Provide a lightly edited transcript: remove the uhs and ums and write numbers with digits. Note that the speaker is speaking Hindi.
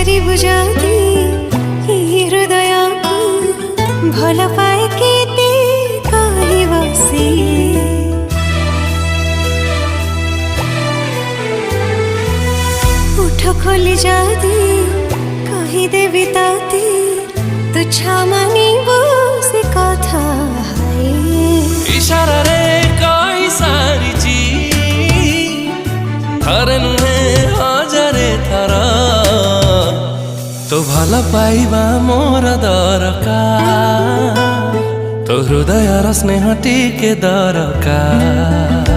पचारि बुझाती हृदय को भल पाए केते कहि बसी उठ खोली जाती कहि देवी ताती तुच्छा मानिबो से कथा इशारा रे कहि सारिची थरे नुहे हजारे थर तो भल पाइबा मोर दरकार तो हृदय स्नेह टिके दरकार।